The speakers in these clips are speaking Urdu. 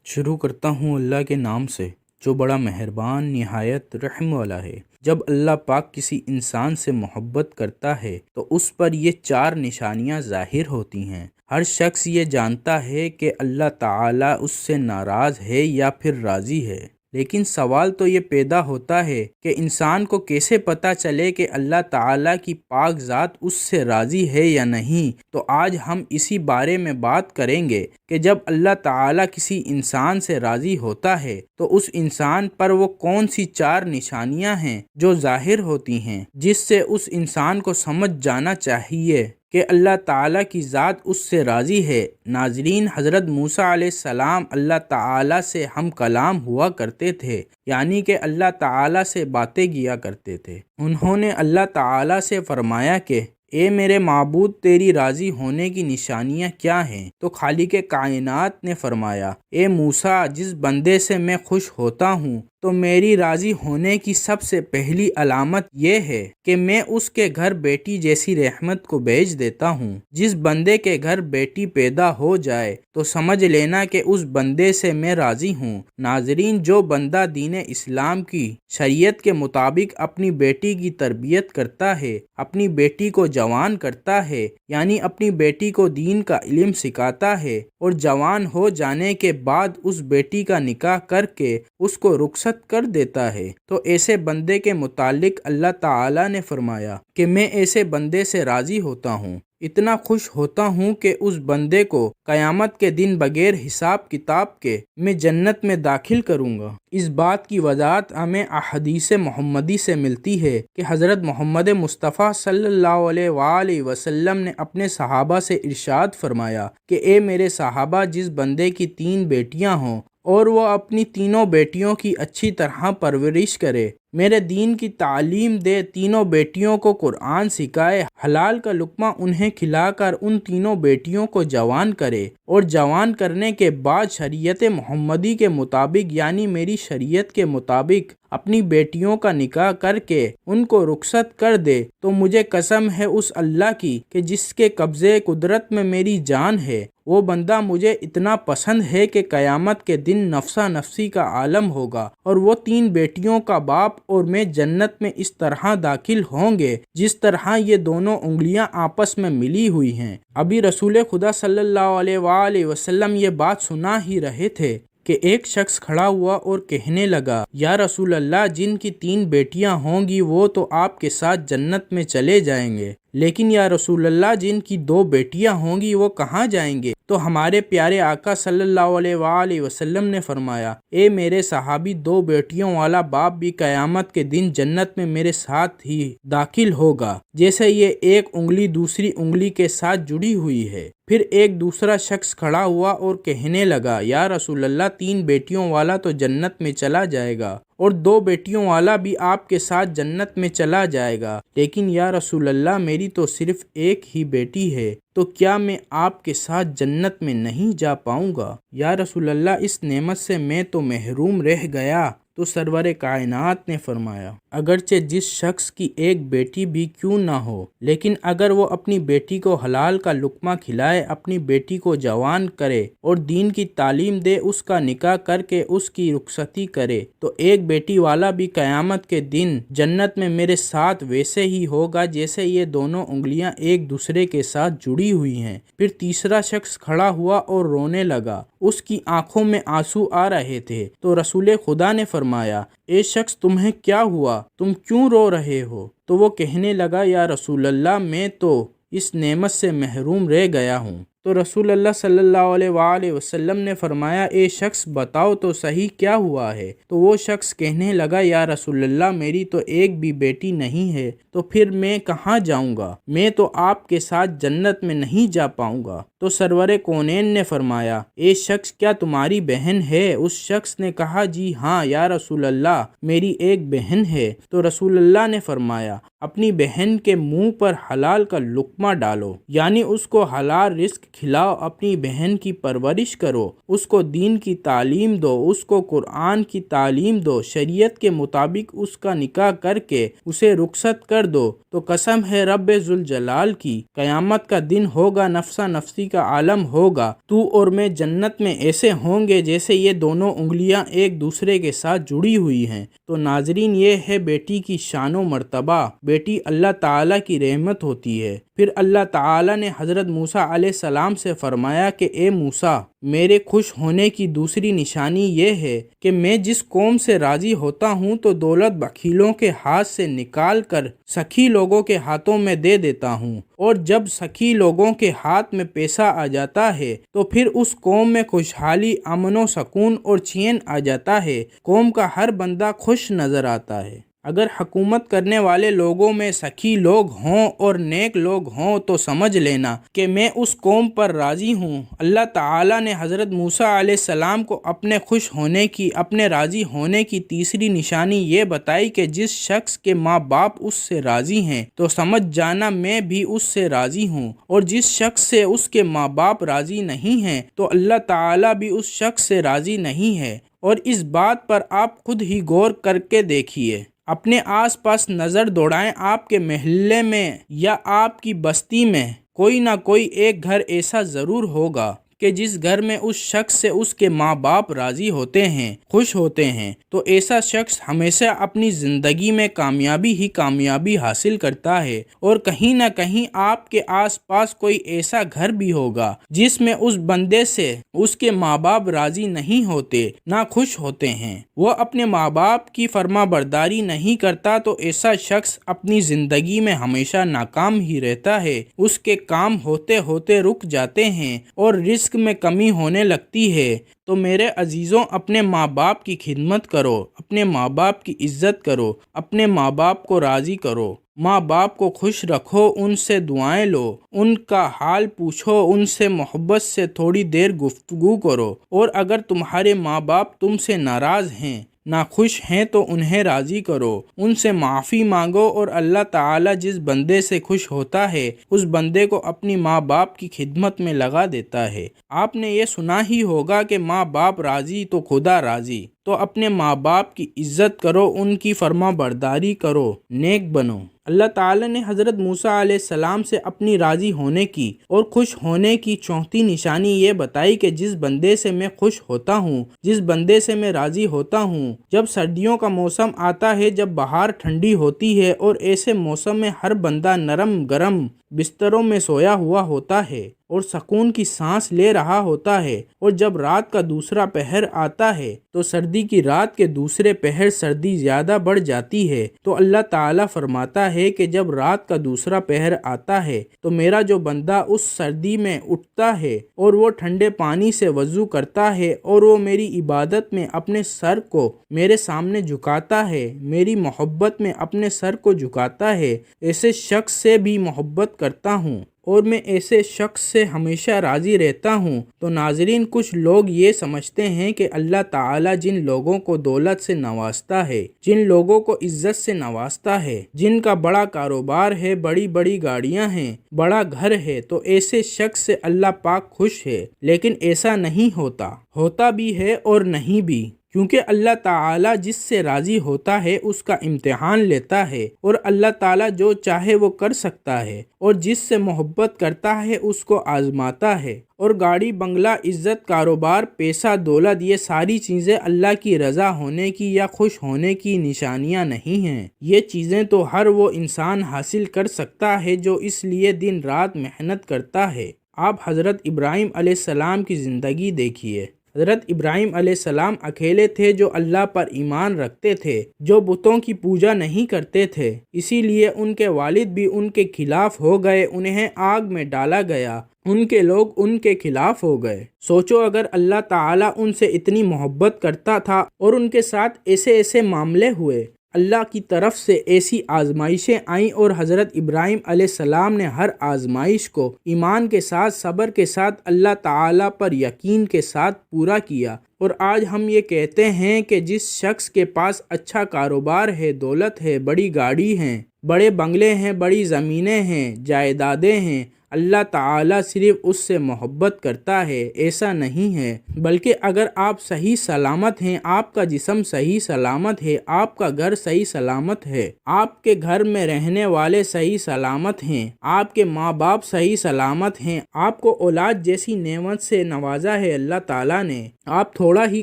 شروع کرتا ہوں اللہ کے نام سے جو بڑا مہربان نہایت رحم والا ہے۔ جب اللہ پاک کسی انسان سے محبت کرتا ہے تو اس پر یہ 4 نشانیاں ظاہر ہوتی ہیں۔ ہر شخص یہ جانتا ہے کہ اللہ تعالیٰ اس سے ناراض ہے یا پھر راضی ہے، لیکن سوال تو یہ پیدا ہوتا ہے کہ انسان کو کیسے پتہ چلے کہ اللہ تعالیٰ کی پاک ذات اس سے راضی ہے یا نہیں۔ تو آج ہم اسی بارے میں بات کریں گے کہ جب اللہ تعالیٰ کسی انسان سے راضی ہوتا ہے تو اس انسان پر وہ کون سی 4 نشانیاں ہیں جو ظاہر ہوتی ہیں، جس سے اس انسان کو سمجھ جانا چاہیے کہ اللہ تعالیٰ کی ذات اس سے راضی ہے۔ ناظرین، حضرت موسیٰ علیہ السلام اللہ تعالیٰ سے ہم کلام ہوا کرتے تھے، یعنی کہ اللہ تعالیٰ سے باتیں کیا کرتے تھے۔ انہوں نے اللہ تعالیٰ سے فرمایا کہ اے میرے معبود، تیری راضی ہونے کی نشانیاں کیا ہیں؟ تو خالق کائنات نے فرمایا، اے موسیٰ، جس بندے سے میں خوش ہوتا ہوں تو میری راضی ہونے کی سب سے پہلی علامت یہ ہے کہ میں اس کے گھر بیٹی جیسی رحمت کو بھیج دیتا ہوں۔ جس بندے کے گھر بیٹی پیدا ہو جائے تو سمجھ لینا کہ اس بندے سے میں راضی ہوں۔ ناظرین، جو بندہ دین اسلام کی شریعت کے مطابق اپنی بیٹی کی تربیت کرتا ہے، اپنی بیٹی کو جوان کرتا ہے، یعنی اپنی بیٹی کو دین کا علم سکھاتا ہے اور جوان ہو جانے کے بعد اس بیٹی کا نکاح کر کے اس کو رخصت کر دیتا ہے، تو ایسے بندے کے متعلق اللہ تعالیٰ نے فرمایا کہ میں ایسے بندے سے راضی ہوتا ہوں، اتنا خوش ہوتا ہوں کہ اس بندے کو قیامت کے دن بغیر حساب کتاب کے میں جنت میں داخل کروں گا۔ اس بات کی وضاحت ہمیں احادیث محمدی سے ملتی ہے کہ حضرت محمد مصطفیٰ صلی اللہ علیہ وآلہ وسلم نے اپنے صحابہ سے ارشاد فرمایا کہ اے میرے صحابہ، جس بندے کی 3 بیٹیاں ہوں اور وہ اپنی تینوں بیٹیوں کی اچھی طرح پرورش کرے، میرے دین کی تعلیم دے، تینوں بیٹیوں کو قرآن سکھائے، حلال کا لقمہ انہیں کھلا کر ان تینوں بیٹیوں کو جوان کرے، اور جوان کرنے کے بعد شریعت محمدی کے مطابق یعنی میری شریعت کے مطابق اپنی بیٹیوں کا نکاح کر کے ان کو رخصت کر دے، تو مجھے قسم ہے اس اللہ کی کہ جس کے قبضے قدرت میں میری جان ہے، وہ بندہ مجھے اتنا پسند ہے کہ قیامت کے دن نفسا نفسی کا عالم ہوگا، اور وہ 3 بیٹیوں کا باپ اور میں جنت میں اس طرح داخل ہوں گے جس طرح یہ دونوں انگلیاں آپس میں ملی ہوئی ہیں۔ ابھی رسول خدا صلی اللہ علیہ وآلہ وسلم یہ بات سنا ہی رہے تھے کہ ایک شخص کھڑا ہوا اور کہنے لگا، یا رسول اللہ، جن کی 3 بیٹیاں ہوں گی وہ تو آپ کے ساتھ جنت میں چلے جائیں گے، لیکن یا رسول اللہ، جن کی 2 بیٹیاں ہوں گی وہ کہاں جائیں گے؟ تو ہمارے پیارے آقا صلی اللہ علیہ وآلہ وسلم نے فرمایا، اے میرے صحابی، 2 بیٹیوں والا باپ بھی قیامت کے دن جنت میں میرے ساتھ ہی داخل ہوگا، جیسے یہ ایک انگلی دوسری انگلی کے ساتھ جڑی ہوئی ہے۔ پھر ایک دوسرا شخص کھڑا ہوا اور کہنے لگا، یا رسول اللہ، 3 بیٹیوں والا تو جنت میں چلا جائے گا اور 2 بیٹیوں والا بھی آپ کے ساتھ جنت میں چلا جائے گا، لیکن یا رسول اللہ، میری تو صرف ایک ہی بیٹی ہے، تو کیا میں آپ کے ساتھ جنت میں نہیں جا پاؤں گا؟ یا رسول اللہ، اس نعمت سے میں تو محروم رہ گیا۔ تو سرور کائنات نے فرمایا، اگرچہ جس شخص کی ایک بیٹی بھی کیوں نہ ہو، لیکن اگر وہ اپنی بیٹی کو حلال کا لقمہ کھلائے، اپنی بیٹی کو جوان کرے اور دین کی تعلیم دے، اس کا نکاح کر کے اس کی رخصتی کرے، تو ایک بیٹی والا بھی قیامت کے دن جنت میں میرے ساتھ ویسے ہی ہوگا جیسے یہ دونوں انگلیاں ایک دوسرے کے ساتھ جڑی ہوئی ہیں۔ پھر تیسرا شخص کھڑا ہوا اور رونے لگا، اس کی آنکھوں میں آنسو آ رہے تھے، تو رسول خدا نے فرمایا، اے شخص، تمہیں کیا ہوا؟ تم کیوں رو رہے ہو؟ تو وہ کہنے لگا، یا رسول اللہ، میں تو اس نعمت سے محروم رہ گیا ہوں۔ تو رسول اللہ صلی اللہ علیہ وآلہ وسلم نے فرمایا، اے شخص، بتاؤ تو صحیح کیا ہوا ہے؟ تو وہ شخص کہنے لگا، یا رسول اللہ، میری تو ایک بھی بیٹی نہیں ہے، تو پھر میں کہاں جاؤں گا؟ میں تو آپ کے ساتھ جنت میں نہیں جا پاؤں گا۔ تو سرور کونین نے فرمایا، اے شخص، کیا تمہاری بہن ہے؟ اس شخص نے کہا، جی ہاں یا رسول اللہ، میری ایک بہن ہے۔ تو رسول اللہ نے فرمایا، اپنی بہن کے منہ پر حلال کا لقمہ ڈالو، یعنی اس کو حلال رزق کھلاؤ، اپنی بہن کی پرورش کرو، اس کو دین کی تعلیم دو، اس کو قرآن کی تعلیم دو، شریعت کے مطابق اس کا نکاح کر کے اسے رخصت کر دو، تو قسم ہے رب ذوالجلال کی، قیامت کا دن ہوگا، نفسا نفسی کا عالم ہوگا، تو اور میں جنت میں ایسے ہوں گے جیسے یہ دونوں انگلیاں ایک دوسرے کے ساتھ جڑی ہوئی ہیں۔ تو ناظرین، یہ ہے بیٹی کی شان و مرتبہ۔ بیٹی اللہ تعالیٰ کی رحمت ہوتی ہے۔ پھر اللہ تعالیٰ نے حضرت موسیٰ علیہ السلام سے فرمایا کہ اے موسیٰ، میرے خوش ہونے کی دوسری نشانی یہ ہے کہ میں جس قوم سے راضی ہوتا ہوں تو دولت بخیلوں کے ہاتھ سے نکال کر سخی لوگوں کے ہاتھوں میں دے دیتا ہوں، اور جب سخی لوگوں کے ہاتھ میں پیسہ آ جاتا ہے تو پھر اس قوم میں خوشحالی، امن و سکون اور چین آ جاتا ہے، قوم کا ہر بندہ خوش نظر آتا ہے۔ اگر حکومت کرنے والے لوگوں میں سخی لوگ ہوں اور نیک لوگ ہوں تو سمجھ لینا کہ میں اس قوم پر راضی ہوں۔ اللہ تعالیٰ نے حضرت موسیٰ علیہ السلام کو اپنے خوش ہونے کی، اپنے راضی ہونے کی تیسری نشانی یہ بتائی کہ جس شخص کے ماں باپ اس سے راضی ہیں تو سمجھ جانا میں بھی اس سے راضی ہوں، اور جس شخص سے اس کے ماں باپ راضی نہیں ہیں تو اللہ تعالیٰ بھی اس شخص سے راضی نہیں ہے۔ اور اس بات پر آپ خود ہی غور کر کے دیکھیے، اپنے آس پاس نظر دوڑائیں، آپ کے محلے میں یا آپ کی بستی میں کوئی نہ کوئی ایک گھر ایسا ضرور ہوگا کہ جس گھر میں اس شخص سے اس کے ماں باپ راضی ہوتے ہیں، خوش ہوتے ہیں، تو ایسا شخص ہمیشہ اپنی زندگی میں کامیابی ہی کامیابی حاصل کرتا ہے۔ اور کہیں نہ کہیں آپ کے آس پاس کوئی ایسا گھر بھی ہوگا جس میں اس بندے سے اس کے ماں باپ راضی نہیں ہوتے، نہ خوش ہوتے ہیں، وہ اپنے ماں باپ کی فرما برداری نہیں کرتا، تو ایسا شخص اپنی زندگی میں ہمیشہ ناکام ہی رہتا ہے، اس کے کام ہوتے ہوتے رک جاتے ہیں اور رزق میں کمی ہونے لگتی ہے۔ تو میرے عزیزوں، اپنے ماں باپ کی خدمت کرو، اپنے ماں باپ کی عزت کرو، اپنے ماں باپ کو راضی کرو، ماں باپ کو خوش رکھو، ان سے دعائیں لو، ان کا حال پوچھو، ان سے محبت سے تھوڑی دیر گفتگو کرو، اور اگر تمہارے ماں باپ تم سے ناراض ہیں، ناخوش ہیں، تو انہیں راضی کرو، ان سے معافی مانگو، اور اللہ تعالیٰ جس بندے سے خوش ہوتا ہے اس بندے کو اپنی ماں باپ کی خدمت میں لگا دیتا ہے۔ آپ نے یہ سنا ہی ہوگا کہ ماں باپ راضی تو خدا راضی۔ تو اپنے ماں باپ کی عزت کرو، ان کی فرما برداری کرو، نیک بنو۔ اللہ تعالیٰ نے حضرت موسیٰ علیہ السلام سے اپنی راضی ہونے کی اور خوش ہونے کی چوتھی نشانی یہ بتائی کہ جس بندے سے میں خوش ہوتا ہوں، جس بندے سے میں راضی ہوتا ہوں، جب سردیوں کا موسم آتا ہے، جب بہار ٹھنڈی ہوتی ہے اور ایسے موسم میں ہر بندہ نرم گرم بستروں میں سویا ہوا ہوتا ہے اور سکون کی سانس لے رہا ہوتا ہے، اور جب رات کا دوسرا پہر آتا ہے تو سردی کی رات کے دوسرے پہر سردی زیادہ بڑھ جاتی ہے، تو اللہ تعالیٰ فرماتا ہے کہ جب رات کا دوسرا پہر آتا ہے تو میرا جو بندہ اس سردی میں اٹھتا ہے اور وہ ٹھنڈے پانی سے وضو کرتا ہے اور وہ میری عبادت میں اپنے سر کو میرے سامنے جھکاتا ہے، میری محبت میں اپنے سر کو جھکاتا ہے، ایسے شخص سے بھی محبت کرتا ہوں اور میں ایسے شخص سے ہمیشہ راضی رہتا ہوں۔ تو ناظرین، کچھ لوگ یہ سمجھتے ہیں کہ اللہ تعالیٰ جن لوگوں کو دولت سے نوازتا ہے، جن لوگوں کو عزت سے نوازتا ہے، جن کا بڑا کاروبار ہے، بڑی بڑی گاڑیاں ہیں، بڑا گھر ہے، تو ایسے شخص سے اللہ پاک خوش ہے، لیکن ایسا نہیں ہوتا بھی ہے اور نہیں بھی، کیونکہ اللہ تعالیٰ جس سے راضی ہوتا ہے اس کا امتحان لیتا ہے، اور اللہ تعالیٰ جو چاہے وہ کر سکتا ہے، اور جس سے محبت کرتا ہے اس کو آزماتا ہے۔ اور گاڑی بنگلہ، عزت، کاروبار، پیسہ، دولت، یہ ساری چیزیں اللہ کی رضا ہونے کی یا خوش ہونے کی نشانیاں نہیں ہیں۔ یہ چیزیں تو ہر وہ انسان حاصل کر سکتا ہے جو اس لیے دن رات محنت کرتا ہے۔ آپ حضرت ابراہیم علیہ السلام کی زندگی دیکھیے۔ حضرت ابراہیم علیہ السلام اکیلے تھے جو اللہ پر ایمان رکھتے تھے، جو بتوں کی پوجا نہیں کرتے تھے، اسی لیے ان کے والد بھی ان کے خلاف ہو گئے، انہیں آگ میں ڈالا گیا، ان کے لوگ ان کے خلاف ہو گئے۔ سوچو اگر اللہ تعالیٰ ان سے اتنی محبت کرتا تھا اور ان کے ساتھ ایسے معاملے ہوئے، اللہ کی طرف سے ایسی آزمائشیں آئیں اور حضرت ابراہیم علیہ السلام نے ہر آزمائش کو ایمان کے ساتھ، صبر کے ساتھ، اللہ تعالیٰ پر یقین کے ساتھ پورا کیا، اور آج ہم یہ کہتے ہیں کہ جس شخص کے پاس اچھا کاروبار ہے، دولت ہے، بڑی گاڑی ہیں، بڑے بنگلے ہیں، بڑی زمینیں ہیں، جائیدادیں ہیں، اللہ تعالیٰ صرف اس سے محبت کرتا ہے، ایسا نہیں ہے، بلکہ اگر آپ صحیح سلامت ہیں، آپ کا جسم صحیح سلامت ہے، آپ کا گھر صحیح سلامت ہے، آپ کے گھر میں رہنے والے صحیح سلامت ہیں، آپ کے ماں باپ صحیح سلامت ہیں، آپ کو اولاد جیسی نعمت سے نوازا ہے اللہ تعالیٰ نے، آپ تھوڑا ہی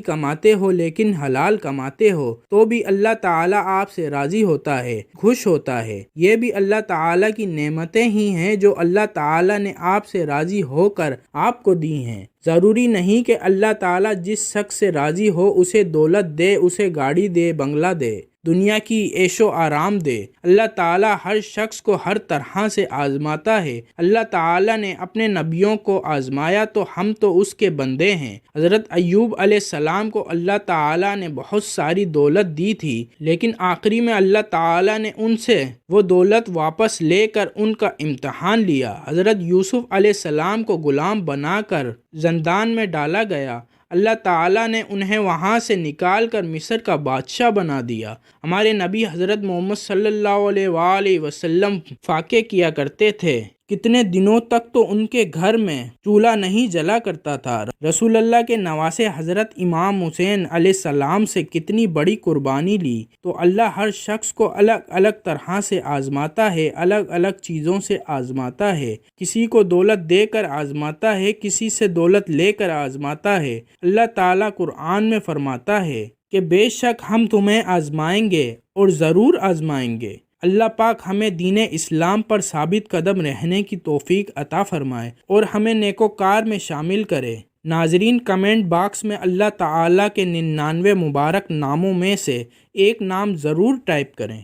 کماتے ہو لیکن حلال کماتے ہو تو بھی اللہ تعالیٰ آپ سے راضی ہوتا ہے، خوش ہوتا ہے۔ یہ بھی اللہ تعالیٰ کی نعمتیں ہی ہیں جو اللہ تعالیٰ نے آپ سے راضی ہو کر آپ کو دی ہیں۔ ضروری نہیں کہ اللہ تعالیٰ جس شخص سے راضی ہو اسے دولت دے، اسے گاڑی دے، بنگلہ دے، دنیا کی عیش و آرام دے۔ اللہ تعالیٰ ہر شخص کو ہر طرح سے آزماتا ہے۔ اللہ تعالیٰ نے اپنے نبیوں کو آزمایا تو ہم تو اس کے بندے ہیں۔ حضرت ایوب علیہ السلام کو اللہ تعالیٰ نے بہت ساری دولت دی تھی، لیکن آخری میں اللہ تعالیٰ نے ان سے وہ دولت واپس لے کر ان کا امتحان لیا۔ حضرت یوسف علیہ السلام کو غلام بنا کر زندان میں ڈالا گیا، اللہ تعالیٰ نے انہیں وہاں سے نکال کر مصر کا بادشاہ بنا دیا۔ ہمارے نبی حضرت محمد صلی اللہ علیہ وآلہ وسلم فاقے کیا کرتے تھے، کتنے دنوں تک تو ان کے گھر میں چولہا نہیں جلا کرتا تھا۔ رسول اللہ کے نواسے حضرت امام حسین علیہ السلام سے کتنی بڑی قربانی لی۔ تو اللہ ہر شخص کو الگ الگ طرح سے آزماتا ہے، الگ الگ چیزوں سے آزماتا ہے، کسی کو دولت دے کر آزماتا ہے، کسی سے دولت لے کر آزماتا ہے۔ اللہ تعالیٰ قرآن میں فرماتا ہے کہ بے شک ہم تمہیں آزمائیں گے اور ضرور آزمائیں گے۔ اللہ پاک ہمیں دین اسلام پر ثابت قدم رہنے کی توفیق عطا فرمائے اور ہمیں نیکوکار میں شامل کرے۔ ناظرین، کمنٹ باکس میں اللہ تعالیٰ کے 99 مبارک ناموں میں سے ایک نام ضرور ٹائپ کریں۔